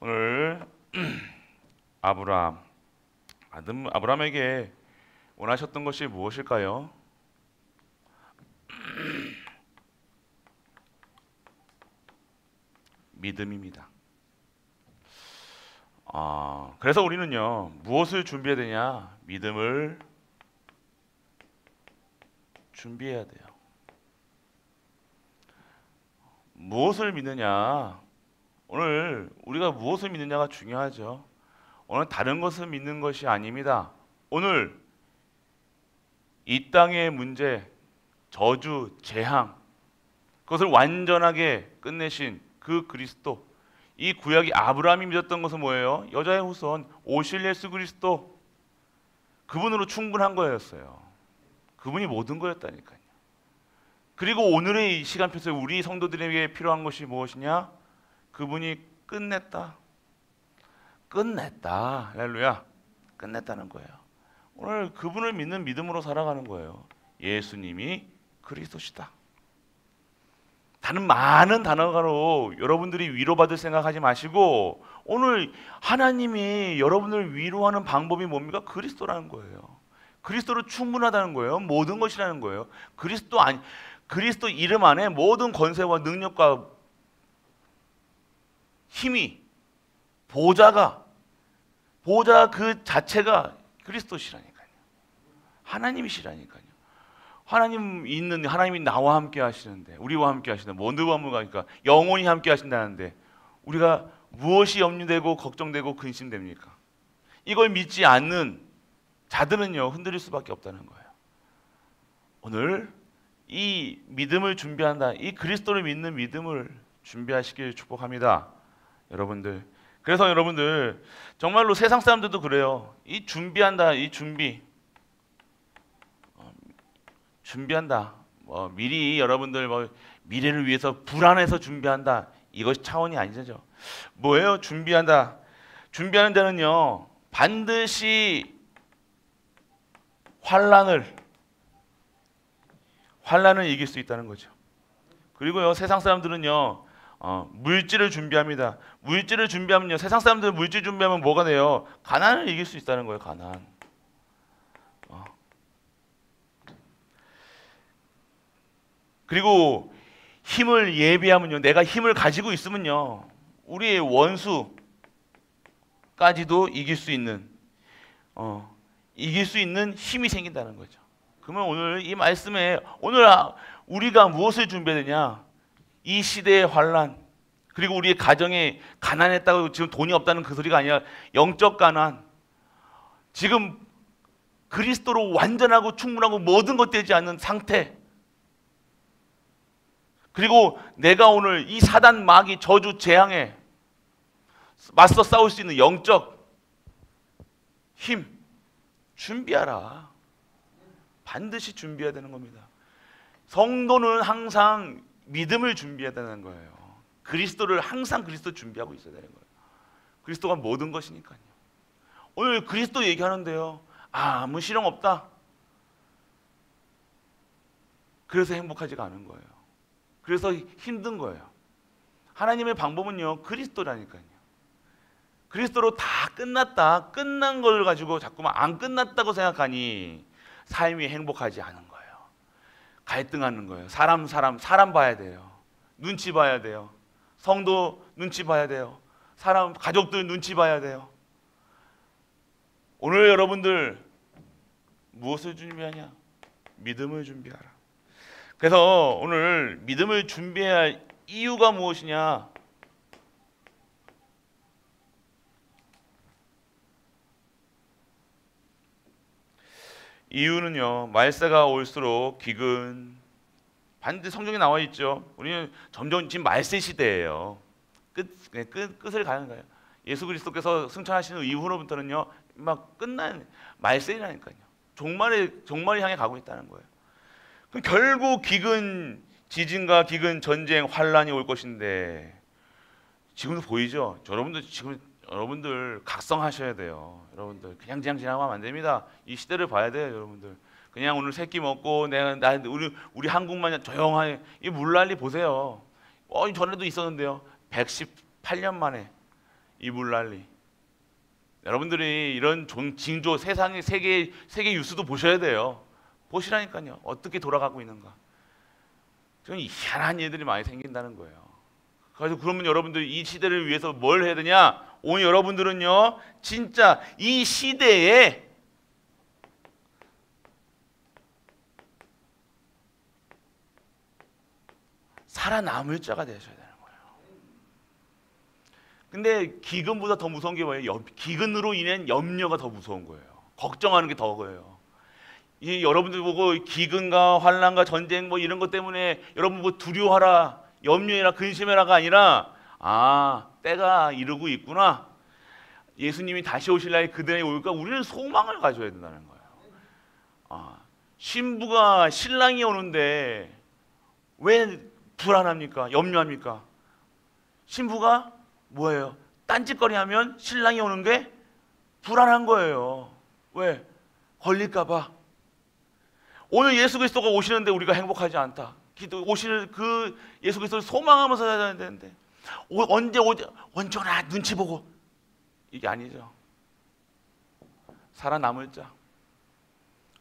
오늘 아브라함에게 원하셨던 것이 무엇일까요? 믿음입니다. 그래서 우리는요, 무엇을 준비해야 되냐? 믿음을 준비해야 돼요. 무엇을 믿느냐? 오늘 우리가 무엇을 믿느냐가 중요하죠. 오늘 다른 것을 믿는 것이 아닙니다. 오늘 이 땅의 문제, 저주, 재앙, 그것을 완전하게 끝내신 그 그리스도, 이 구약이 아브라함이 믿었던 것은 뭐예요? 여자의 후손 오실 예수 그리스도, 그분으로 충분한 거였어요. 그분이 모든 거였다니까요. 그리고 오늘의 이 시간표에서 우리 성도들에게 필요한 것이 무엇이냐? 그분이 끝냈다. 할렐루야. 끝냈다는 거예요. 오늘 그분을 믿는 믿음으로 살아가는 거예요. 예수님이 그리스도시다. 다른 많은 단어로 여러분들이 위로받을 생각하지 마시고, 오늘 하나님이 여러분을 위로하는 방법이 뭡니까? 그리스도라는 거예요. 그리스도로 충분하다는 거예요. 모든 것이라는 거예요. 그리스도 이름 안에 모든 권세와 능력과 힘이, 보좌 그 자체가 그리스도시라니까요. 하나님이시라니까요. 하나님이 나와 함께 하시는데, 우리와 함께 하시는데, 모두와 함께 하니까 영원히 함께 하신다는데, 우리가 무엇이 염려되고 걱정되고 근심됩니까? 이걸 믿지 않는 자들은요, 흔들릴 수밖에 없다는 거예요. 오늘 이 믿음을 준비한다, 이 그리스도를 믿는 믿음을 준비하시길 축복합니다, 여러분들. 그래서 여러분들 정말로 세상 사람들도 그래요. 이 준비한다, 이 준비한다. 미리 여러분들 미래를 위해서 불안해서 준비한다. 이것이 차원이 아니죠. 뭐예요? 준비한다. 준비하는 자는요, 반드시 환란을 이길 수 있다는 거죠. 그리고요, 세상 사람들은요, 물질을 준비합니다. 물질을 준비하면요, 세상 사람들은 물질 준비하면 뭐가 돼요? 가난을 이길 수 있다는 거예요. 가난. 그리고 힘을 예비하면요, 내가 힘을 가지고 있으면요, 우리의 원수까지도 이길 수 있는 힘이 생긴다는 거죠. 그러면 오늘 이 말씀에, 오늘 우리가 무엇을 준비해야 되냐? 이 시대의 환란, 그리고 우리의 가정에 가난했다고 지금 돈이 없다는 그 소리가 아니라 영적 가난, 지금 그리스도로 완전하고 충분하고 모든 것 되지 않는 상태, 그리고 내가 오늘 이 사단 마귀 저주 재앙에 맞서 싸울 수 있는 영적 힘 준비하라. 반드시 준비해야 되는 겁니다. 성도는 항상 믿음을 준비해야 되는 거예요. 그리스도를 항상 그리스도 준비하고 있어야 되는 거예요. 그리스도가 모든 것이니까요. 오늘 그리스도 얘기하는데요, 아무 실험 없다. 그래서 행복하지가 않은 거예요. 그래서 힘든 거예요. 하나님의 방법은요, 그리스도라니까요. 그리스도로 다 끝났다, 끝난 걸 가지고 자꾸만 안 끝났다고 생각하니 삶이 행복하지 않은 거예요. 갈등하는 거예요. 사람 봐야 돼요. 눈치 봐야 돼요. 성도 눈치 봐야 돼요. 가족들 눈치 봐야 돼요. 오늘 여러분들 무엇을 준비하냐? 믿음을 준비하라. 그래서 오늘 믿음을 준비해야 할 이유가 무엇이냐? 이유는요, 말세가 올수록 반드시 성경에 나와 있죠. 우리는 점점 지금 말세 시대예요. 끝을 가는 거예요. 예수 그리스도께서 승천하시는 이후로부터는요, 막 끝난 말세라니까요. 종말을 향해 가고 있다는 거예요. 그럼 결국 지진과 기근, 전쟁, 환란이 올 것인데, 지금도 보이죠? 여러분들 각성하셔야 돼요. 여러분들 그냥 지나가면 안 됩니다. 이 시대를 봐야 돼요, 여러분들. 그냥 오늘 새끼 먹고 우리 한국만 조용하게 이 물난리 보세요. 전에도 있었는데요. 118년 만에 이불난리. 여러분들이 이런 징조 세상의 세계 뉴스도 보셔야 돼요. 보시라니까요. 어떻게 돌아가고 있는가. 저는 희한한 일들이 많이 생긴다는 거예요. 그래서 그러면 여러분들 이 시대를 위해서 뭘 해야 되냐? 오늘 여러분들은요, 진짜 이 시대에 살아남을 자가 되셔야 되는 거예요. 근데 기근보다 더 무서운 게 뭐예요? 기근으로 인한 염려가 더 무서운 거예요. 걱정하는 게 더 거예요. 이 여러분들 보고 기근과 환난과 전쟁 뭐 이런 것 때문에 여러분 뭐 두려워하라, 염려해라, 근심해라가 아니라 때가 이르고 있구나. 예수님이 다시 오실 날에 그날이 올까? 우리는 소망을 가져야 된다는 거예요. 신부가 신랑이 오는데 왜 불안합니까? 염려합니까? 신부가 뭐예요? 딴짓거리하면 신랑이 오는 게 불안한 거예요. 왜? 걸릴까 봐. 오늘 예수 그리스도가 오시는데 우리가 행복하지 않다. 오시는 그 예수 그리스도를 소망하면서 살아야 되는데 언제 오나 눈치 보고, 이게 아니죠. 살아남을 자,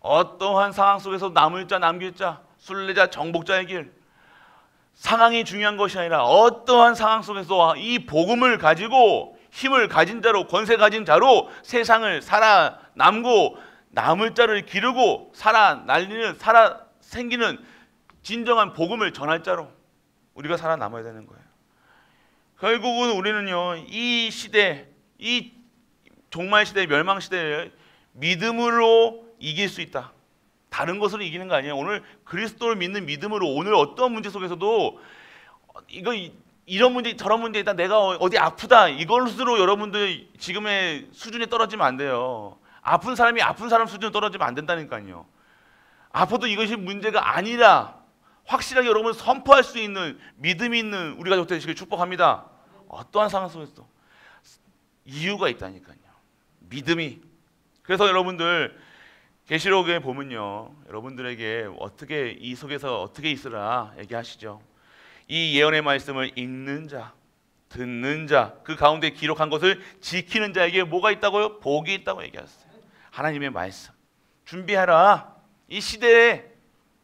어떠한 상황 속에서 남을 자, 남길 자, 순례자, 정복자의 길. 상황이 중요한 것이 아니라 어떠한 상황 속에서 이 복음을 가지고 힘을 가진 자로, 권세 가진 자로 세상을 살아남고 남을 자를 기르고 살아 생기는 진정한 복음을 전할 자로 우리가 살아남아야 되는 거예요. 결국은 우리는요, 이 시대, 이 종말 시대, 멸망 시대를 믿음으로 이길 수 있다. 다른 것으로 이기는 거 아니에요. 오늘 그리스도를 믿는 믿음으로 오늘 어떤 문제 속에서도 이런 문제 저런 문제 있다, 내가 어디 아프다, 이걸로 여러분들 지금의 수준에 떨어지면 안 돼요. 아픈 사람이 아픈 사람 수준에 떨어지면 안 된다니까요. 아파도 이것이 문제가 아니라 확실하게 여러분 선포할 수 있는 믿음이 있는 우리 가족 되시길 축복합니다. 어떠한 상황 속에서도 이유가 있다니까요. 믿음이. 그래서 여러분들 계시록에 보면요, 여러분들에게 어떻게 이 속에서 어떻게 있으라 얘기하시죠. 이 예언의 말씀을 읽는 자, 듣는 자, 그 가운데 기록한 것을 지키는 자에게 뭐가 있다고요? 복이 있다고 얘기하셨어요. 하나님의 말씀 준비하라. 이 시대에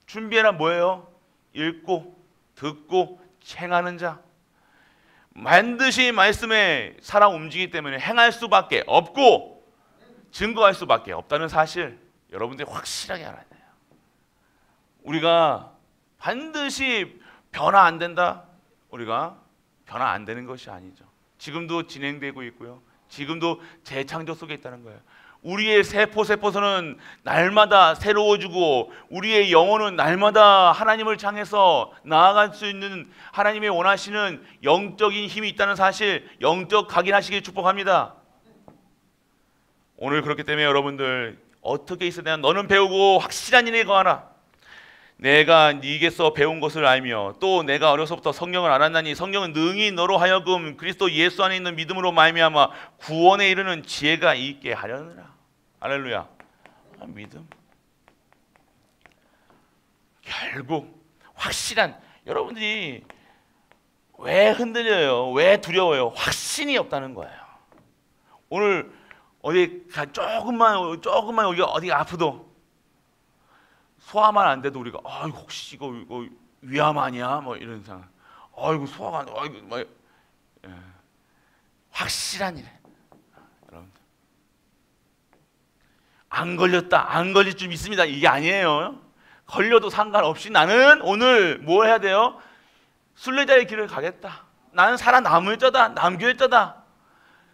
준비하라. 뭐예요? 읽고 듣고 행하는 자. 반드시 말씀에 살아 움직이기 때문에 행할 수밖에 없고 증거할 수밖에 없다는 사실 여러분들이 확실하게 알아야 돼요. 우리가 반드시 변화 안 된다. 우리가 변화 안 되는 것이 아니죠. 지금도 진행되고 있고요. 지금도 재창조 속에 있다는 거예요. 우리의 세포는 날마다 새로워지고 우리의 영혼은 날마다 하나님을 향해서 나아갈 수 있는 하나님의 원하시는 영적인 힘이 있다는 사실, 영적 각인하시길 축복합니다. 오늘 그렇기 때문에 여러분들 어떻게 있어야 되냐? 너는 배우고 확실한 일에 거하라. 내가 네게서 배운 것을 알며 또 내가 어려서부터 성경을 알았나니 성경은 능히 너로 하여금 그리스도 예수 안에 있는 믿음으로 말미암아 구원에 이르는 지혜가 있게 하려느라. 할렐루야. 믿음. 결국 확실한, 여러분들이 왜 흔들려요? 왜 두려워요? 확신이 없다는 거예요. 오늘 어디 조금만 여기 어디가 아프도 소화만 안 돼도 우리가 혹시 이거 위암 아니야? 뭐 이런 생각. 이거 소화가 안 돼. 뭐, 확실한 일. 여러분들. 안 걸렸다. 안 걸릴 줄 믿습니다. 이게 아니에요. 걸려도 상관없이 나는 오늘 뭐 해야 돼요? 순례자의 길을 가겠다. 나는 살아남을 자다. 남길 자다.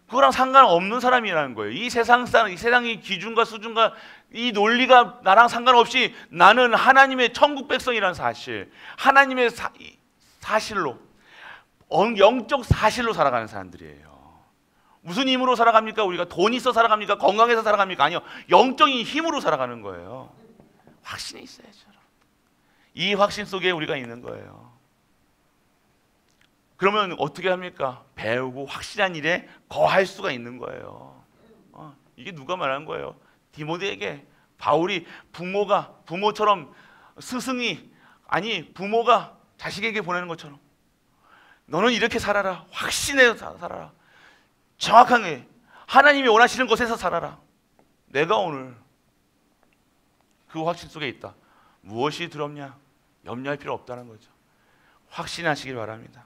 그거랑 상관없는 사람이라는 거예요. 이 세상의 기준과 수준과 이 논리가 나랑 상관없이 나는 하나님의 천국 백성이라는 사실, 하나님의 사실로, 영적 사실로 살아가는 사람들이에요. 무슨 힘으로 살아갑니까? 우리가 돈 있어 살아갑니까? 건강해서 살아갑니까? 아니요. 영적인 힘으로 살아가는 거예요. 확신이 있어야죠. 이 확신 속에 우리가 있는 거예요. 그러면 어떻게 합니까? 배우고 확실한 일에 거할 수가 있는 거예요. 이게 누가 말한 거예요? 디모데에게 바울이 부모처럼 부모가 자식에게 보내는 것처럼 너는 이렇게 살아라. 확신해서 살아라. 정확하게 하나님이 원하시는 곳에서 살아라. 내가 오늘 그 확신 속에 있다. 무엇이 두렵냐? 염려할 필요 없다는 거죠. 확신하시길 바랍니다.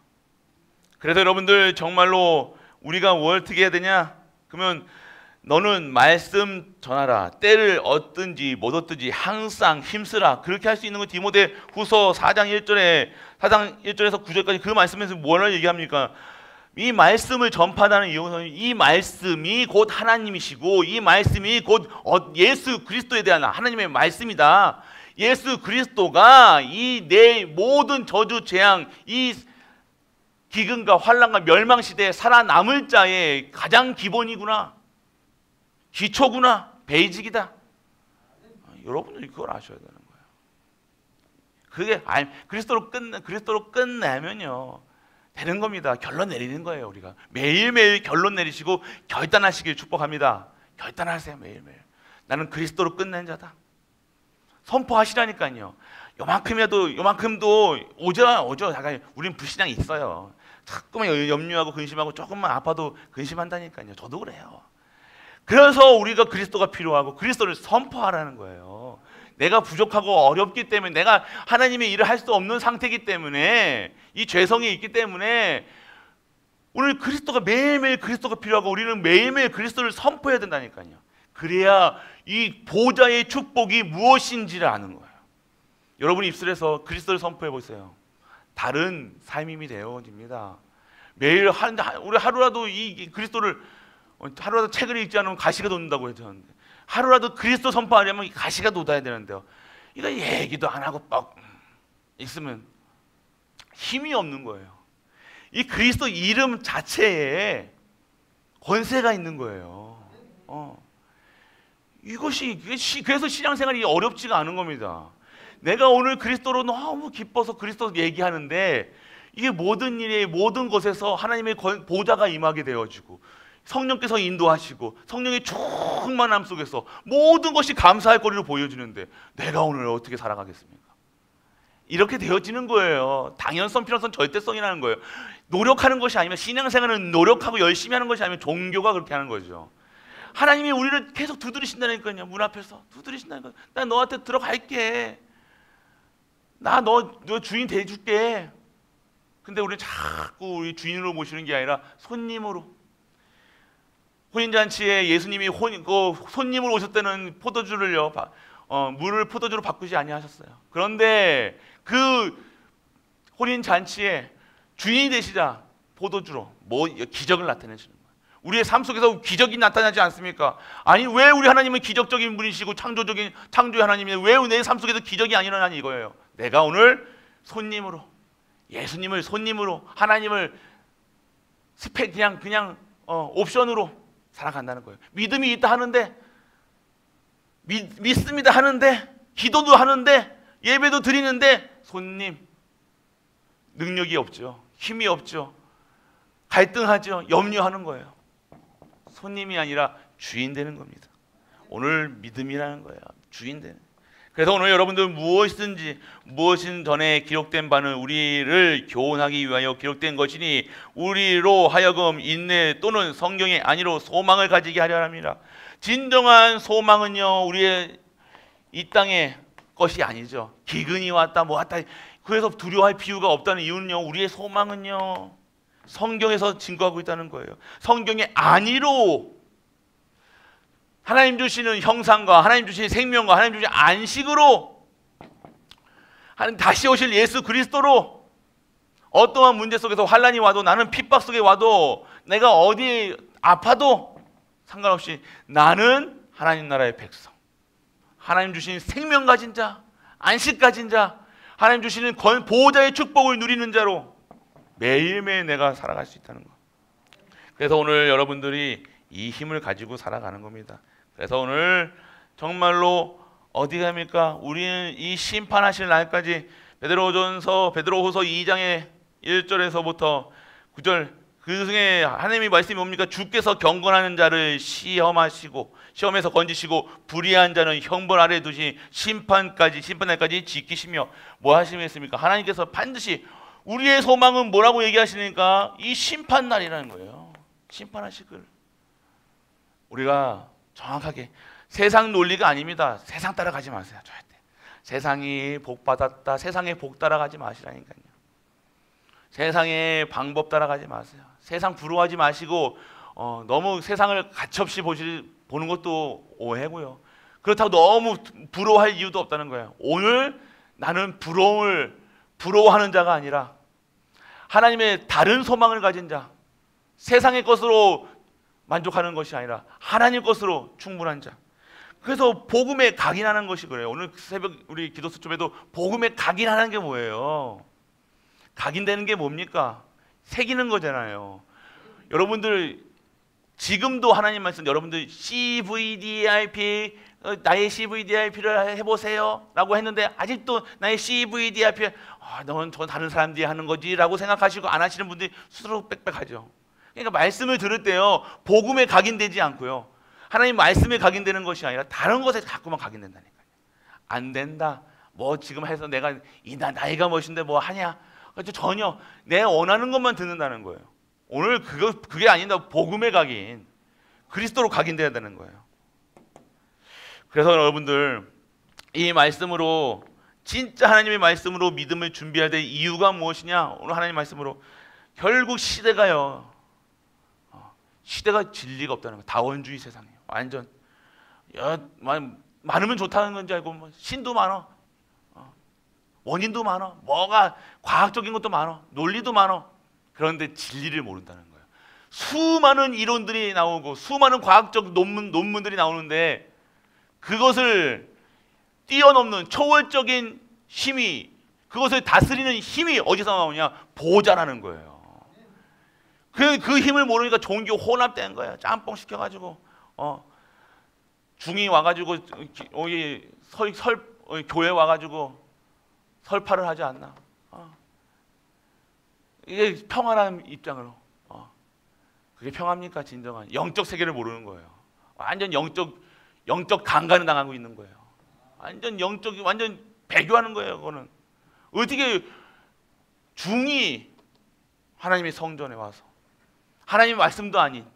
그래서 여러분들 정말로 우리가 뭘 어떻게 해야 되냐? 그러면 너는 말씀 전하라. 때를 얻든지 못 얻든지 항상 힘쓰라. 그렇게 할 수 있는 건 디모데 후서 4장 1절에서 9절까지 그 말씀에서 뭘 얘기합니까? 이 말씀을 전파하는 이유는 이 말씀이 곧 하나님이시고 이 말씀이 곧 예수 그리스도에 대한 하나님의 말씀이다. 예수 그리스도가 이 내 모든 저주 재앙, 이 기근과 환난과 멸망 시대에 살아남을 자의 가장 기본이구나. 기초구나. 베이직이다. 여러분들이 그걸 아셔야 되는 거예요. 그게 그리스도로 끝내면요 되는 겁니다. 결론 내리는 거예요. 우리가 매일매일 결론 내리시고 결단하시길 축복합니다. 결단하세요. 매일매일. 나는 그리스도로 끝낸 자다. 선포하시라니까요. 요만큼도 오죠. 잠깐 우린 불신앙이 있어요. 자꾸만 염려하고 근심하고 조금만 아파도 근심한다니까요. 저도 그래요. 그래서 우리가 그리스도가 필요하고 그리스도를 선포하라는 거예요. 내가 부족하고 어렵기 때문에, 내가 하나님의 일을 할 수 없는 상태이기 때문에, 이 죄성이 있기 때문에 오늘 그리스도가 매일매일 그리스도가 필요하고 우리는 매일매일 그리스도를 선포해야 된다니까요. 그래야 이 보좌의 축복이 무엇인지를 아는 거예요. 여러분이 입술에서 그리스도를 선포해 보세요. 다른 삶이 되어집니다. 매일 우리 하루라도 이 그리스도를, 하루라도 책을 읽지 않으면 가시가 돋는다고 했는데, 하루라도 그리스도 선포하려면 가시가 돋아야 되는데요. 이거 얘기도 안 하고 뻑 있으면 힘이 없는 거예요. 이 그리스도 이름 자체에 권세가 있는 거예요. 그래서 신앙생활이 어렵지가 않은 겁니다. 내가 오늘 그리스도로 너무 기뻐서 그리스도 얘기하는데 이게 모든 일에 모든 것에서 하나님의 보좌가 임하게 되어지고 성령께서 인도하시고 성령의 충만함 속에서 모든 것이 감사할 거리로 보여지는데 내가 오늘 어떻게 살아가겠습니까? 이렇게 되어지는 거예요. 당연성, 필요성, 절대성이라는 거예요. 노력하는 것이 아니면, 신앙생활은 노력하고 열심히 하는 것이 아니면 종교가 그렇게 하는 거죠. 하나님이 우리를 계속 두드리신다니까요. 문 앞에서 두드리신다니까요. 나 너한테 들어갈게. 나 너 주인 돼줄게. 근데 우리는 자꾸 우리 주인으로 모시는 게 아니라 손님으로. 혼인잔치에 예수님이 손님으로 오실 때는 포도주를요, 물을 포도주로 바꾸지 아니하셨어요. 그런데 그 혼인잔치에 주인이 되시자 포도주로 기적을 나타내시는 거예요. 우리의 삶 속에서 기적이 나타나지 않습니까? 아니, 왜 우리 하나님은 기적적인 분이시고 창조의 하나님인데 왜 내 삶 속에서 기적이 안 일어나니 이거예요. 내가 오늘 손님으로, 예수님을 손님으로, 하나님을 그냥 옵션으로 살아간다는 거예요. 믿음이 있다 하는데, 믿습니다 하는데, 기도도 하는데, 예배도 드리는데 손님, 능력이 없죠. 힘이 없죠. 갈등하죠. 염려하는 거예요. 손님이 아니라 주인 되는 겁니다. 오늘 믿음이라는 거예요. 주인 되는. 그래서 오늘 여러분들 무엇인 전에 기록된 바는 우리를 교훈하기 위하여 기록된 것이니 우리로 하여금 인내 또는 성경의 안위로 소망을 가지게 하려 합니다. 진정한 소망은요, 우리의 이 땅의 것이 아니죠. 기근이 왔다 뭐 왔다 그래서 두려워할 필요가 없다는 이유는요, 우리의 소망은요 성경에서 증거하고 있다는 거예요. 성경의 안위로, 하나님 주시는 형상과 하나님 주시는 생명과 하나님 주시는 안식으로, 다시 오실 예수 그리스도로, 어떠한 문제 속에서 환난이 와도, 나는 핍박 속에 와도, 내가 어디 아파도 상관없이 나는 하나님 나라의 백성, 하나님 주시는 생명 가진 자, 안식 가진 자, 하나님 주시는 보호자의 축복을 누리는 자로 매일매일 내가 살아갈 수 있다는 것. 그래서 오늘 여러분들이 이 힘을 가지고 살아가는 겁니다. 그래서 오늘 정말로 어디 갑니까? 우리는 이 심판하실 날까지 베드로후서 2장의 1절에서부터 9절 그 중에 하나님의 말씀이 뭡니까? 주께서 경건하는 자를 시험에서 건지시고 불의한 자는 형벌 아래 두시 심판날까지 지키시며 뭐 하시겠습니까? 하나님께서 반드시 우리의 소망은 뭐라고 얘기하시니까 이 심판날이라는 거예요. 심판하시길. 우리가 정확하게 세상 논리가 아닙니다. 세상 따라가지 마세요. 절대. 세상이 복 받았다. 세상의 복 따라가지 마시라니까요. 세상의 방법 따라가지 마세요. 세상 부러워하지 마시고 너무 세상을 가차없이 보는 것도 오해고요. 그렇다고 너무 부러워할 이유도 없다는 거예요. 오늘 나는 부러워하는 자가 아니라 하나님의 다른 소망을 가진 자, 세상의 것으로 만족하는 것이 아니라 하나님 것으로 충분한 자. 그래서 복음에 각인하는 것이 그래요. 오늘 새벽 우리 기도 수첩에도 복음에 각인하는 게 뭐예요? 각인되는 게 뭡니까? 새기는 거잖아요. 여러분들 지금도 하나님 말씀, 여러분들 CVDIP, 나의 CVDIP를 해보세요 라고 했는데 아직도 나의 CVDIP 넌 저 다른 사람들이 하는 거지 라고 생각하시고 안 하시는 분들이 스스로 빽빽하죠. 그러니까 말씀을 들을 때요, 복음에 각인되지 않고요, 하나님 말씀에 각인되는 것이 아니라 다른 것에 자꾸만 각인된다니까요. 안 된다, 뭐 지금 해서 내가 나이가 멋인데 뭐 하냐, 전혀 내 원하는 것만 듣는다는 거예요. 오늘 그게 아니다. 복음에 각인, 그리스도로 각인돼야 되는 거예요. 그래서 여러분들 이 말씀으로, 진짜 하나님의 말씀으로 믿음을 준비해야 될 이유가 무엇이냐? 오늘 하나님 말씀으로 결국 시대가 진리가 없다는 거예요. 다원주의 세상이에요. 완전 많으면 좋다는 건지 알고 신도 많아, 원인도 많아, 뭐가 과학적인 것도 많아, 논리도 많아. 그런데 진리를 모른다는 거예요. 수많은 이론들이 나오고 수많은 과학적 논문들이 나오는데 그것을 뛰어넘는 초월적인 힘이, 그것을 다스리는 힘이 어디서 나오냐? 보호자라는 거예요. 그 힘을 모르니까 종교 혼합된 거예요. 짬뽕 시켜가지고 중이 와가지고 교회 와가지고 설파를 하지 않나? 이게 평화라는 입장으로, 그게 평화입니까? 진정한 영적 세계를 모르는 거예요. 완전 영적 강간을 당하고 있는 거예요. 완전 배교하는 거예요. 그거는 어떻게 중이 하나님의 성전에 와서 하나님의 말씀도 아닌,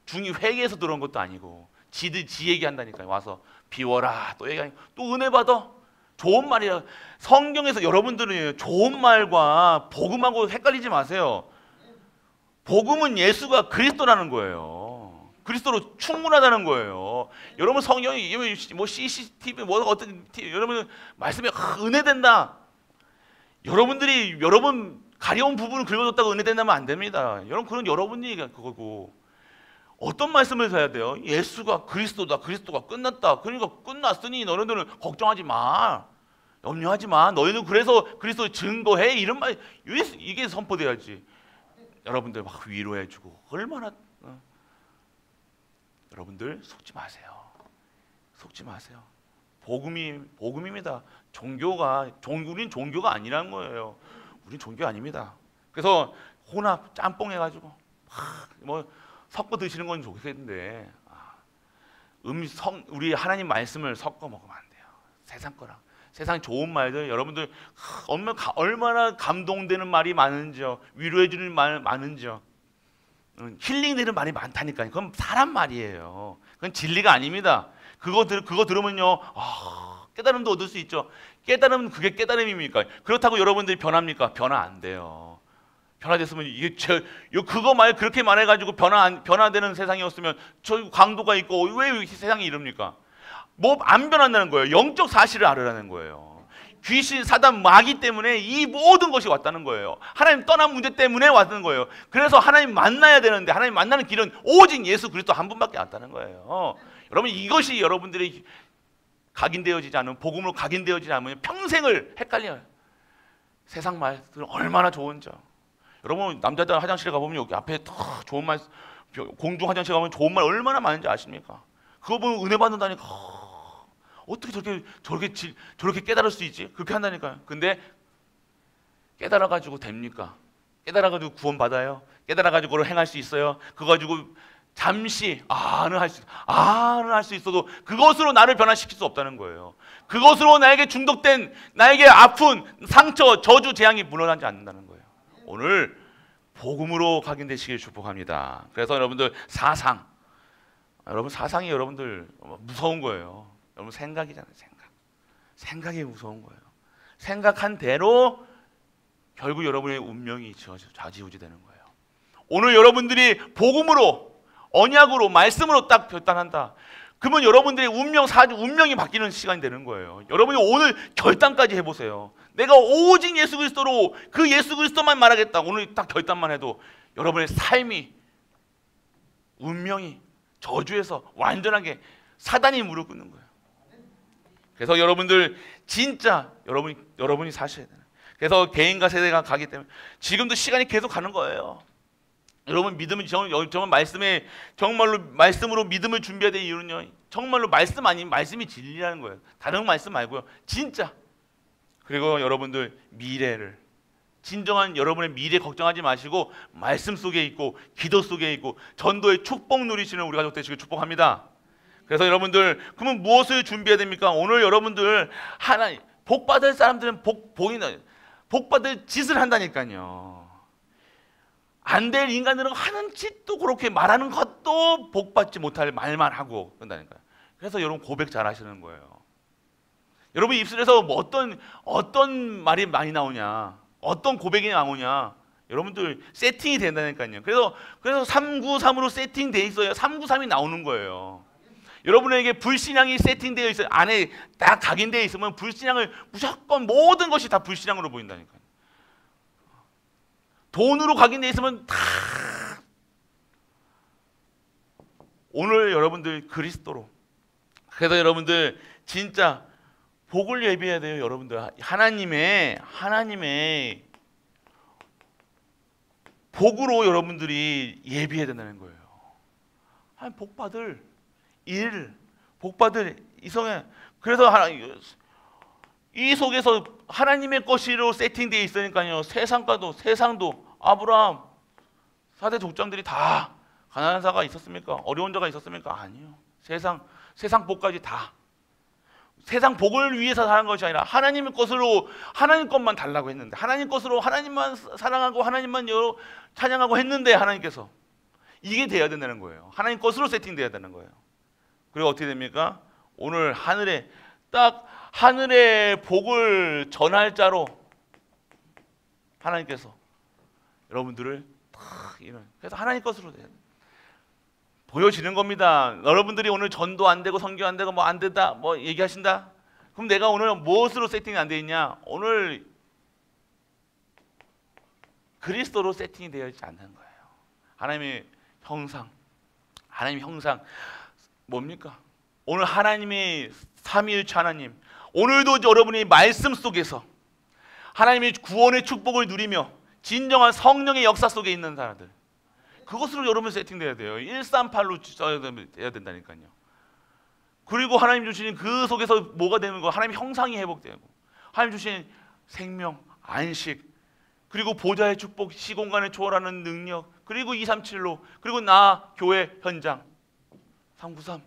중이 회개해서 들어온 것도 아니고 지 얘기한다니까요. 와서 비워라 또 얘기하니까 또 은혜 받아. 좋은 말이야. 성경에서 여러분들은 좋은 말과 복음하고 헷갈리지 마세요. 복음은 예수가 그리스도라는 거예요. 그리스도로 충분하다는 거예요. 여러분 성경이 뭐 CCTV 뭐 어떤 TV, 여러분 말씀에 은혜 된다. 여러분 가려운 부분을 긁어줬다고 은혜 된다면 안 됩니다. 여러분 그건 여러분이 그거고, 어떤 말씀을 해야 돼요? 예수가 그리스도다. 그리스도가 끝났다. 그러니까 끝났으니 너희들은 걱정하지 마. 염려하지 마. 너희는 그래서 그리스도 증거해. 이런 말, 이게 선포돼야지. 여러분들 막 위로해주고 얼마나 여러분들 속지 마세요. 속지 마세요. 복음입니다. 우린 종교가 아니라는 거예요. 우린 종교 아닙니다. 그래서 혼합 짬뽕 해가지고 뭐 섞어 드시는 건 좋겠는데 우리 하나님 말씀을 섞어 먹으면 안 돼요. 세상 거랑. 세상 좋은 말들, 여러분들 얼마나 감동되는 말이 많은지요. 위로해주는 말 많은지요. 힐링되는 말이 많다니까요. 그건 사람 말이에요. 그건 진리가 아닙니다. 그거 들으면요, 깨달음도 얻을 수 있죠. 깨달음은 그게 깨달음입니까? 그렇다고 여러분들이 변합니까? 변화 안 돼요. 변화됐으면 그거 그렇게 말해가지고 변화되는 세상이었으면 저 강도가 있고 왜 세상이 이럽니까? 뭐 안 변한다는 거예요. 영적 사실을 알으라는 거예요. 귀신, 사단, 마귀 때문에 이 모든 것이 왔다는 거예요. 하나님 떠난 문제 때문에 왔다는 거예요. 그래서 하나님 만나야 되는데 하나님 만나는 길은 오직 예수 그리스도 한 분밖에 없다는 거예요. 여러분 이것이 여러분들이 각인되어지지 않으면, 복음으로 각인되어지지 않으면 평생을 헷갈려요. 세상 말들은 얼마나 좋은지. 여러분 남자들 화장실에 가보면 여기 앞에 좋은 말, 공중 화장실 가면 좋은 말 얼마나 많은지 아십니까? 그거 보면 은혜 받는다니까. 어떻게 저렇게 깨달을 수 있지? 그렇게 한다니까요. 근데 깨달아가지고 됩니까? 깨달아가지고 구원 받아요? 깨달아가지고 그걸 행할 수 있어요? 그거 가지고 잠시 할 수 있어도 그것으로 나를 변화시킬 수 없다는 거예요. 그것으로 나에게 중독된, 나에게 아픈 상처, 저주, 재앙이 물러나지 않는다는 거예요. 오늘 복음으로 각인되시길 축복합니다. 그래서 여러분들 여러분 사상이 여러분들 무서운 거예요. 여러분 생각이잖아요. 생각이 무서운 거예요. 생각한 대로 결국 여러분의 운명이 좌지우지 되는 거예요. 오늘 여러분들이 복음으로, 언약으로, 말씀으로 딱 결단한다. 그러면 여러분들의 운명이 바뀌는 시간이 되는 거예요. 여러분이 오늘 결단까지 해보세요. 내가 오직 예수 그리스도로, 그 예수 그리스도만 말하겠다. 오늘 딱 결단만 해도 여러분의 삶이, 운명이 저주에서 완전하게 사단이 무릎 꿇는 거예요. 그래서 여러분들 진짜 여러분이 사셔야 돼요. 그래서 개인과 세대가 가기 때문에 지금도 시간이 계속 가는 거예요. 여러분 믿음은 정말 정말로 말씀으로 믿음을 준비해야 될 이유는요. 정말로 말씀 아니면 말씀이 진리라는 거예요. 다른 말씀 말고요. 진짜. 그리고 여러분들 미래를, 진정한 여러분의 미래 걱정하지 마시고 말씀 속에 있고 기도 속에 있고 전도의 축복 누리시는 우리 가족 되시길 축복합니다. 그래서 여러분들 그러면 무엇을 준비해야 됩니까? 오늘 여러분들 하나님 복 받을 사람들은 복 받을 짓을 한다니까요. 안 될 인간들은 하는 짓도 그렇게 말하는 것도 복 받지 못할 말만 하고 그런다니까요. 그래서 여러분 고백 잘 하시는 거예요. 여러분 입술에서 뭐 어떤 말이 많이 나오냐, 어떤 고백이 나오냐, 여러분들 세팅이 된다니까요. 그래서 393으로 세팅돼 있어요. 393이 나오는 거예요. 여러분에게 불신앙이 세팅되어 있어요. 안에 딱 각인되어 있으면 불신앙을 무조건 모든 것이 다 불신앙으로 보인다니까요. 돈으로 각인되어 있으면 다 오늘 여러분들 그리스도로. 그래서 여러분들 진짜 복을 예비해야 돼요. 여러분들 하나님의 복으로 여러분들이 예비해야 된다는 거예요. 복 받을 일, 복 받을 이성에. 그래서 이 속에서 하나님의 것으로 세팅되어 있으니까요. 세상도 아브라함 4대 족장들이 다 가난한 자가 있었습니까? 어려운 자가 있었습니까? 아니요. 세상 복까지 다 세상 복을 위해서 사는 것이 아니라 하나님의 것으로 하나님 것만 달라고 했는데, 하나님 것으로 하나님만 사랑하고 하나님만 찬양하고 했는데 하나님께서 이게 돼야 된다는 거예요. 하나님 것으로 세팅돼야 되는 거예요. 그리고 어떻게 됩니까? 오늘 하늘의 복을 전할 자로 하나님께서 여러분들을 그래서 하나님 것으로 보여지는 겁니다. 여러분들이 오늘 전도 안 되고 선교 안 되고 뭐 안 된다 뭐 얘기하신다. 그럼 내가 오늘 무엇으로 세팅이 안 돼 있냐? 오늘 그리스도로 세팅이 되어 있지 않는 거예요. 하나님의 형상 뭡니까? 오늘 하나님의 삼위일체 하나님, 오늘도 여러분이 말씀 속에서 하나님의 구원의 축복을 누리며 진정한 성령의 역사 속에 있는 사람들, 그것으로 여러분 세팅돼야 돼요. 138로 써야 된다니까요. 그리고 하나님 주시는 그 속에서 뭐가 되는 거? 하나님 형상이 회복되고, 하나님 주신 생명, 안식, 그리고 보좌의 축복, 시공간을 초월하는 능력, 그리고 237로, 그리고 교회 현장 393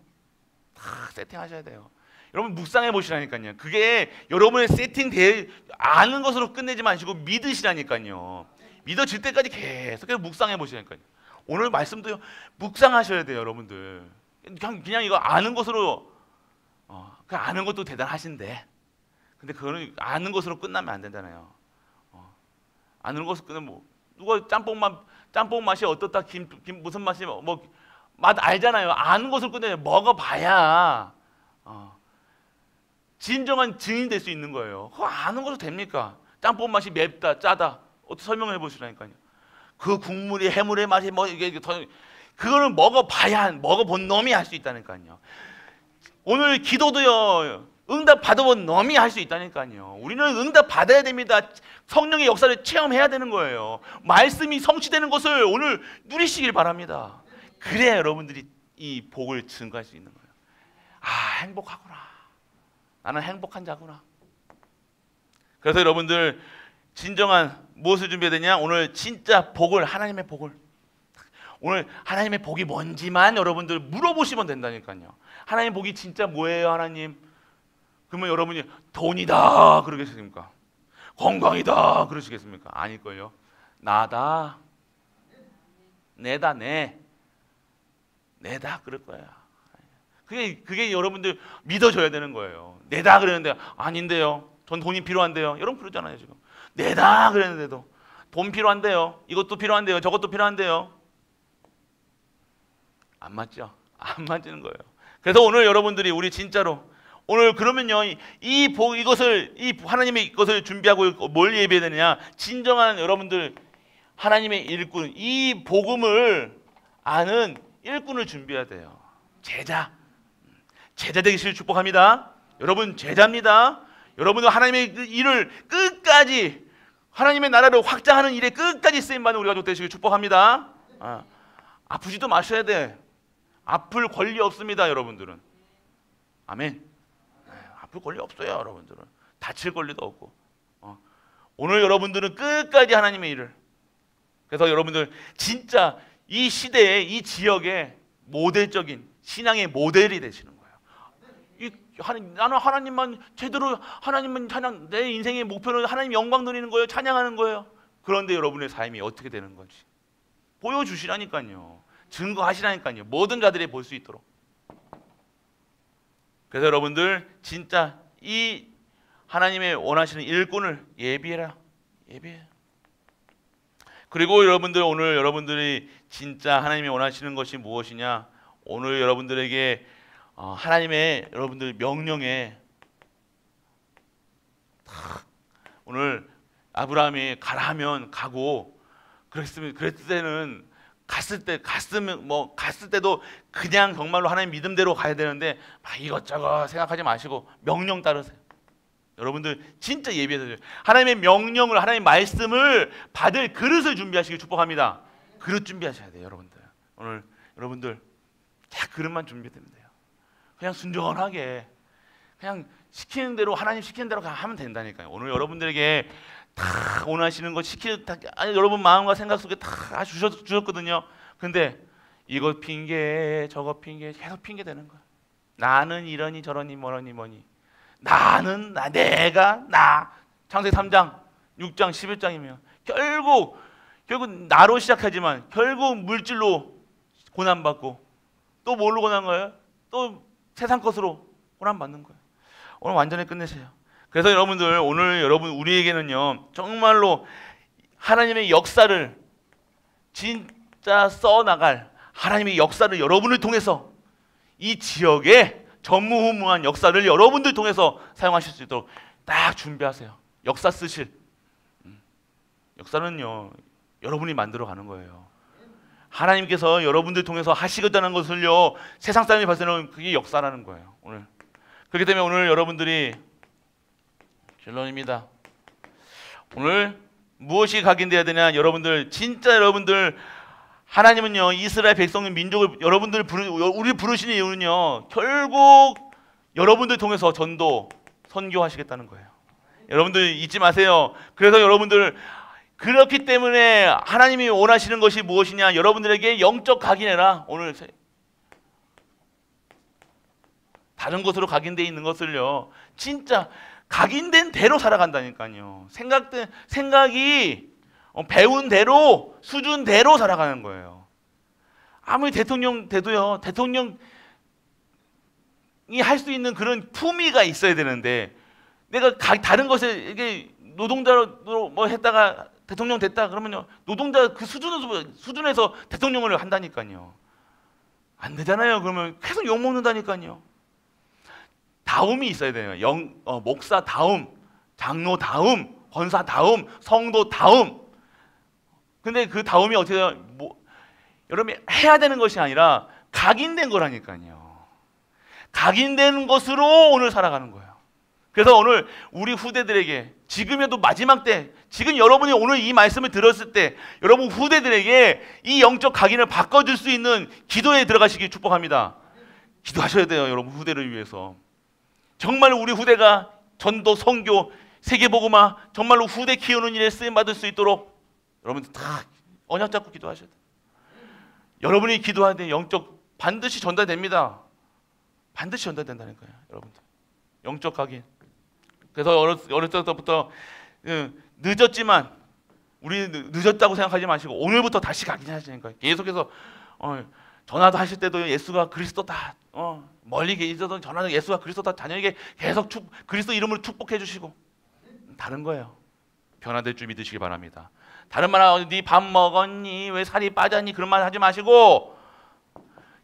다 세팅하셔야 돼요. 여러분 묵상해 보시라니까요. 그게 여러분의 세팅돼 아는 것으로 끝내지 마시고 믿으시라니까요. 믿어질 때까지 계속해서 묵상해 보시라니까요. 오늘 말씀도 묵상하셔야 돼요, 여러분들. 그냥 이거 아는 것으로 그냥 아는 것도 대단하신데, 근데 그거는 아는 것으로 끝나면 안 된잖아요. 아는 것으로 끝나면 뭐 누가 짬뽕 맛이 어떻다, 김 무슨 맛이 맛 알잖아요. 아는 것으로 끝내요. 먹어봐야 진정한 증인 될 수 있는 거예요. 그거 아는 것도 됩니까? 짬뽕 맛이 맵다, 짜다, 어떻게 설명해 보시라니까요. 그 국물이 해물의 맛이 그거는 먹어본 놈이 할 수 있다니까요. 오늘 기도도요, 응답 받아본 놈이 할 수 있다니까요. 우리는 응답 받아야 됩니다. 성령의 역사를 체험해야 되는 거예요. 말씀이 성취되는 것을 오늘 누리시길 바랍니다. 그래야 여러분들이 이 복을 증거할 수 있는 거예요. 행복하구나. 나는 행복한 자구나. 그래서 여러분들 진정한 무엇을 준비해야 되냐? 오늘 진짜 복을, 하나님의 복을, 오늘 하나님의 복이 뭔지만 여러분들 물어보시면 된다니까요. 하나님의 복이 진짜 뭐예요, 하나님? 그러면 여러분이 돈이다 그러겠습니까? 건강이다 그러시겠습니까? 아닐걸요. 나다, 내다 내다 그럴 거야. 그게 여러분들 믿어줘야 되는 거예요. 내다 그랬는데 아닌데요. 전 돈이 필요한데요. 여러분 그러잖아요 지금. 내다 그랬는데도 돈 필요한데요. 이것도 필요한데요. 저것도 필요한데요. 안 맞죠? 안 맞는 거예요. 그래서 오늘 여러분들이 우리 진짜로 오늘 그러면요 이것을 이 하나님의 것을 준비하고 뭘 예배해야 되느냐? 진정한 여러분들 하나님의 일꾼, 이 복음을 아는 일꾼을 준비해야 돼요. 제자 되기를 축복합니다. 여러분 제자입니다. 여러분도 하나님의 그 일을 끝까지 하나님의 나라를 확장하는 일에 끝까지 쓰임받는 우리 가족 되시길 축복합니다. 아프지도 마셔야 돼. 아플 권리 없습니다, 여러분들은. 아멘. 아플 권리 없어요, 여러분들은. 다칠 권리도 없고. 오늘 여러분들은 끝까지 하나님의 일을. 그래서 여러분들 진짜 이 시대에 이 지역의 모델적인 신앙의 모델이 되시는 거예요. 나는 하나님만 제대로 하나님만 찬양, 내 인생의 목표는 하나님 영광 드리는 거예요. 찬양하는 거예요. 그런데 여러분의 삶이 어떻게 되는 건지 보여주시라니까요. 증거하시라니까요. 모든 자들이 볼 수 있도록. 그래서 여러분들 진짜 이 하나님의 원하시는 일꾼을 예비해라. 예비해. 그리고 여러분들 오늘 여러분들이 진짜 하나님이 원하시는 것이 무엇이냐? 오늘 여러분들에게 하나님의 여러분들 명령에 오늘 아브라함이 가라 하면 가고 그랬을 때는 갔을 때도 그냥 정말로 하나님 믿음대로 가야 되는데 막 이것저것 생각하지 마시고 명령 따르세요. 여러분들 진짜 예비해서 하나님의 명령을 하나님의 말씀을 받을 그릇을 준비하시길 축복합니다. 그릇 준비하셔야 돼요, 여러분들. 오늘 여러분들 딱 그릇만 준비되면 돼요. 그냥 순종하게 그냥 시키는 대로 하나님 시키는 대로 하면 된다니까요. 오늘 여러분들에게 다 원하시는 거 여러분 마음과 생각 속에 다 주셨거든요. 근데 이거 핑계 저거 핑계 계속 핑계 되는 거야. 나는 이러니 저러니 뭐니 나는 내가 창세기 3장 6장 11장이면 결국 나로 시작하지만 결국 물질로 고난받고 또 뭘로 고난 거예요? 또 세상 것으로 고난받는 거예요. 오늘 완전히 끝내세요. 그래서 여러분들 오늘 우리에게는요 정말로 하나님의 역사를 진짜 써나갈 하나님의 역사를 여러분을 통해서 이 지역에 전무후무한 역사를 여러분들 통해서 사용하실 수 있도록 딱 준비하세요. 역사 쓰실 역사는요 여러분이 만들어가는 거예요. 하나님께서 여러분들 통해서 하시겠다는 것을요 세상 사람이 봤을 때는 그게 역사라는 거예요. 오늘 그렇기 때문에 오늘 여러분들이 결론입니다. 오늘 무엇이 각인되어야 되냐? 여러분들 진짜 여러분들 하나님은요 이스라엘 백성의 민족을 여러분들 우리 부르시는 이유는요 결국 여러분들 통해서 전도 선교하시겠다는 거예요. 여러분들 잊지 마세요. 그래서 여러분들 그렇기 때문에 하나님이 원하시는 것이 무엇이냐? 여러분들에게 영적 각인해라. 오늘 다른 곳으로 각인되어 있는 것을요 진짜 각인된 대로 살아간다니까요. 생각이 배운 대로 수준대로 살아가는 거예요. 아무리 대통령 돼도요 대통령이 할 수 있는 그런 품위가 있어야 되는데 내가 다른 것에 이게 노동자로 뭐 했다가 대통령 됐다 그러면요 노동자 그 수준에서 대통령을 한다니까요. 안 되잖아요. 그러면 계속 욕 먹는다니까요. 다음이 있어야 돼요. 목사 다음, 장로 다음, 권사 다음, 성도 다음. 근데 그 다음이 어떻게 돼요? 여러분이 해야 되는 것이 아니라 각인된 거라니까요. 각인된 것으로 오늘 살아가는 거예요. 그래서 오늘 우리 후대들에게 지금에도 마지막 때 지금 여러분이 오늘 이 말씀을 들었을 때 여러분 후대들에게 이 영적 각인을 바꿔줄 수 있는 기도에 들어가시길 축복합니다. 기도하셔야 돼요. 여러분 후대를 위해서. 정말 우리 후대가 전도, 선교, 세계복음화 정말로 후대 키우는 일에 쓰임받을 수 있도록 여러분들 다 언약 잡고 기도하셔야 돼요. 여러분이 기도할 때 영적 반드시 전달됩니다. 반드시 전달된다니까요. 여러분들 영적 각인. 그래서 어렸을 때부터 늦었지만 우리 늦었다고 생각하지 마시고 오늘부터 다시 각인하시니까 계속해서 전화도 하실 때도 예수가 그리스도다. 멀리 계시던 전화도 예수가 그리스도다. 자녀에게 계속 그리스도 이름으로 축복해 주시고 다른 거예요. 변화될 줄 믿으시기 바랍니다. 다른 말 네 밥 먹었니? 왜 살이 빠졌니? 그런 말 하지 마시고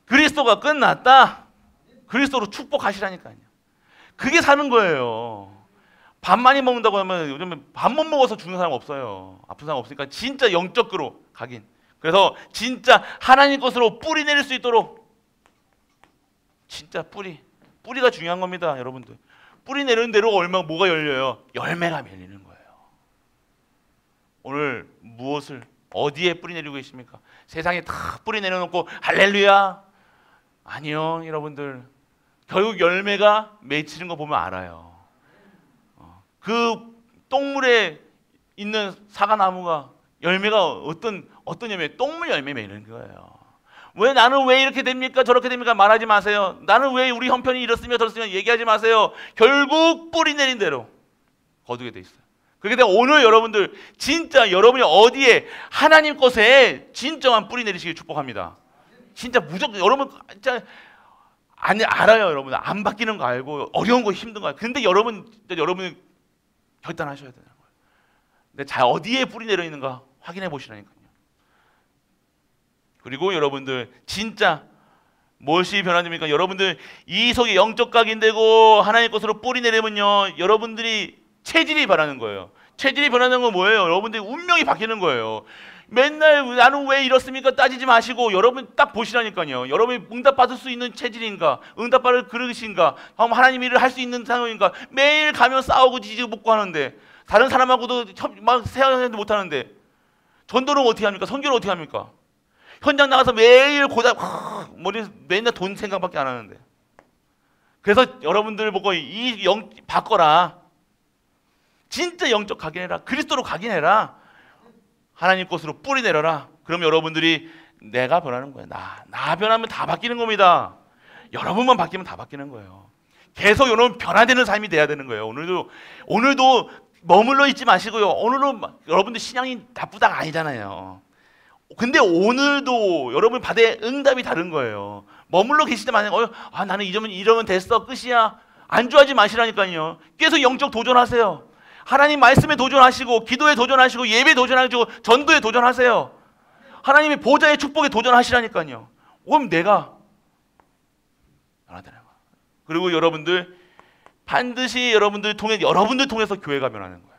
그리스도가 끝났다. 그리스도로 축복하시라니까요. 그게 사는 거예요. 밥 많이 먹는다고 하면 요즘에 밥 못 먹어서 죽는 사람 없어요. 아픈 사람 없으니까 진짜 영적으로 각인. 그래서 진짜 하나님 것으로 뿌리 내릴 수 있도록 진짜 뿌리가 중요한 겁니다, 여러분들. 뿌리 내리는 대로 뭐가 열려요? 열매가 열리는 거예요. 오늘 무엇을 어디에 뿌리 내리고 계십니까? 세상에 다 뿌리 내려놓고 할렐루야? 아니요, 여러분들. 결국 열매가 맺히는 거 보면 알아요. 그 똥물에 있는 사과나무가 열매가 어떤 열매? 똥물 열매 맺는 거예요. 나는 왜 이렇게 됩니까? 저렇게 됩니까? 말하지 마세요. 나는 왜 우리 형편이 이렇으며 저렇으며 얘기하지 마세요. 결국 뿌리 내린 대로 거두게 돼 있어요. 그렇기 때문에 오늘 여러분들 진짜 여러분이 어디에 하나님 것에 진정한 뿌리 내리시길 축복합니다. 진짜 무조건 여러분 진짜 알아요. 여러분 안 바뀌는 거 알고 어려운 거 힘든 거 알고 근데 여러분이 결단하셔야 되는 거예요. 근데 어디에 뿌리 내려 있는가 확인해 보시라니까요. 그리고 여러분들 진짜 무엇이 변화됩니까? 여러분들 이 속에 영적 각인되고 하나님 것으로 뿌리 내리면요, 여러분들이 체질이 변하는 거예요. 체질이 변하는 건 뭐예요? 여러분들이 운명이 바뀌는 거예요. 맨날 나는 왜 이렇습니까? 따지지 마시고 여러분 딱 보시라니까요. 여러분이 응답받을 수 있는 체질인가? 응답받을 그릇인가? 하나님 일을 할 수 있는 상황인가? 매일 가면 싸우고 지지고 볶고 하는데 다른 사람하고도 막 세상에도 못하는데 전도는 어떻게 합니까? 선교는 어떻게 합니까? 현장 나가서 매일 머리 맨날 돈 생각밖에 안 하는데. 그래서 여러분들 보고 바꿔라. 진짜 영적 각인해라. 그리스도로 각인해라. 하나님 것으로 뿌리 내려라. 그럼 여러분들이 내가 변하는 거예요. 나 변하면 다 바뀌는 겁니다. 여러분만 바뀌면 다 바뀌는 거예요. 계속 여러분 변화되는 삶이 돼야 되는 거예요. 오늘도 머물러 있지 마시고요. 오늘은 여러분들 신앙이 나쁘다가 아니잖아요. 근데 오늘도 여러분 받을 응답이 다른 거예요. 머물러 계실 때만 나는 이러면 됐어 끝이야. 안주하지 마시라니까요. 계속 영적 도전하세요. 하나님 말씀에 도전하시고 기도에 도전하시고 예배에 도전하시고 전도에 도전하세요. 하나님의 보좌의 축복에 도전하시라니까요. 그럼 내가 변화되는 거예요. 그리고 여러분들 반드시 여러분들 통해서 교회가 변하는 거예요.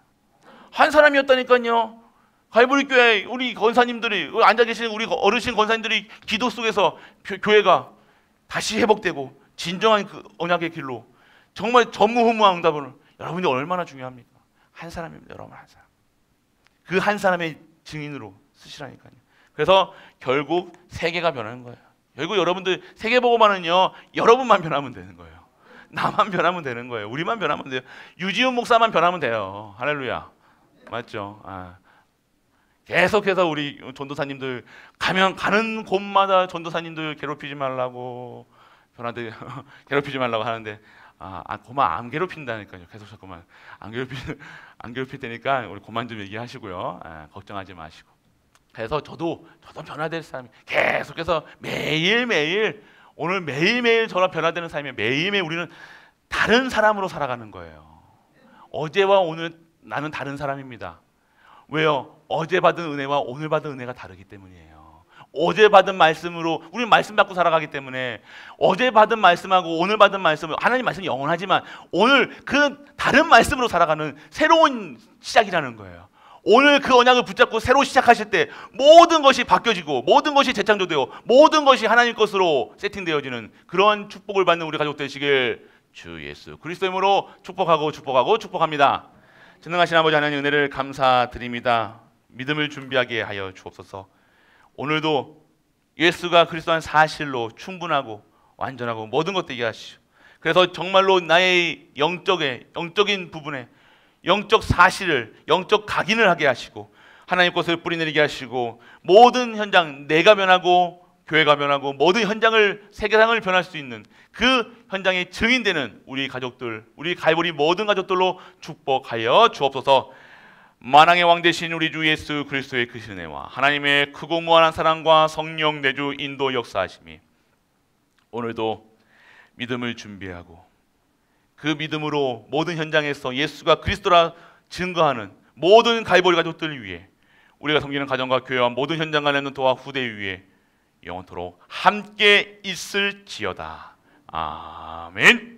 한 사람이었다니까요. 갈보리 교회 우리 권사님들이 앉아 계시는 우리 어르신 권사님들이 기도 속에서 교회가 다시 회복되고 진정한 그 언약의 길로 정말 전무후무한 응답을 여러분이 얼마나 중요합니까? 한 사람입니다. 여러분 한 사람. 그 한 사람의 증인으로 쓰시라니까요. 그래서 결국 세계가 변하는 거예요. 결국 여러분들 세계 보고만은요 여러분만 변하면 되는 거예요. 나만 변하면 되는 거예요. 우리만 변하면 돼요. 유지훈 목사만 변하면 돼요. 할렐루야. 맞죠? 계속해서 우리 전도사님들 가는 곳마다 전도사님들 괴롭히지 말라고 괴롭히지 말라고 하는데 그만 안 괴롭힌다니까요. 계속 자꾸만 안 괴롭힐 테니까 우리 그만 좀 얘기하시고요. 걱정하지 마시고. 그래서 저도 변화될 삶이 계속해서 매일매일 오늘 매일매일 저랑 변화되는 삶이 매일매일 우리는 다른 사람으로 살아가는 거예요. 어제와 오늘 나는 다른 사람입니다. 왜요? 어제 받은 은혜와 오늘 받은 은혜가 다르기 때문이에요. 어제 받은 말씀으로 우리는 말씀 받고 살아가기 때문에 어제 받은 말씀하고 오늘 받은 말씀은 하나님 말씀이 영원하지만 오늘 그 다른 말씀으로 살아가는 새로운 시작이라는 거예요. 오늘 그 언약을 붙잡고 새로 시작하실 때 모든 것이 바뀌어지고 모든 것이 재창조되고 모든 것이 하나님 것으로 세팅되어지는 그런 축복을 받는 우리 가족 되시길 주 예수 그리스도의 이름으로 축복합니다. 전능하신 아버지 하나님 은혜를 감사드립니다. 믿음을 준비하게 하여 주옵소서. 오늘도 예수가 그리스도한 사실로 충분하고 완전하고 모든 것 되게 하시오. 그래서 정말로 나의 영적인 부분에 영적 사실을 영적 각인을 하게 하시고 하나님 것을 뿌리내리게 하시고 모든 현장 내가 변하고 교회가 변하고 모든 현장을 세계상을 변할 수 있는 그 현장의 증인되는 우리 가족들 우리 갈보리 모든 가족들로 축복하여 주옵소서. 만왕의 왕 되신 우리 주 예수 그리스도의 크신 은혜와 하나님의 크고 무한한 사랑과 성령 내주 인도 역사하심이 오늘도 믿음을 준비하고 그 믿음으로 모든 현장에서 예수가 그리스도라 증거하는 모든 갈보리 가족들 위해 우리가 섬기는 가정과 교회와 모든 현장 간에 있는 도와 후대 위에 영원토록 함께 있을지어다. 아멘.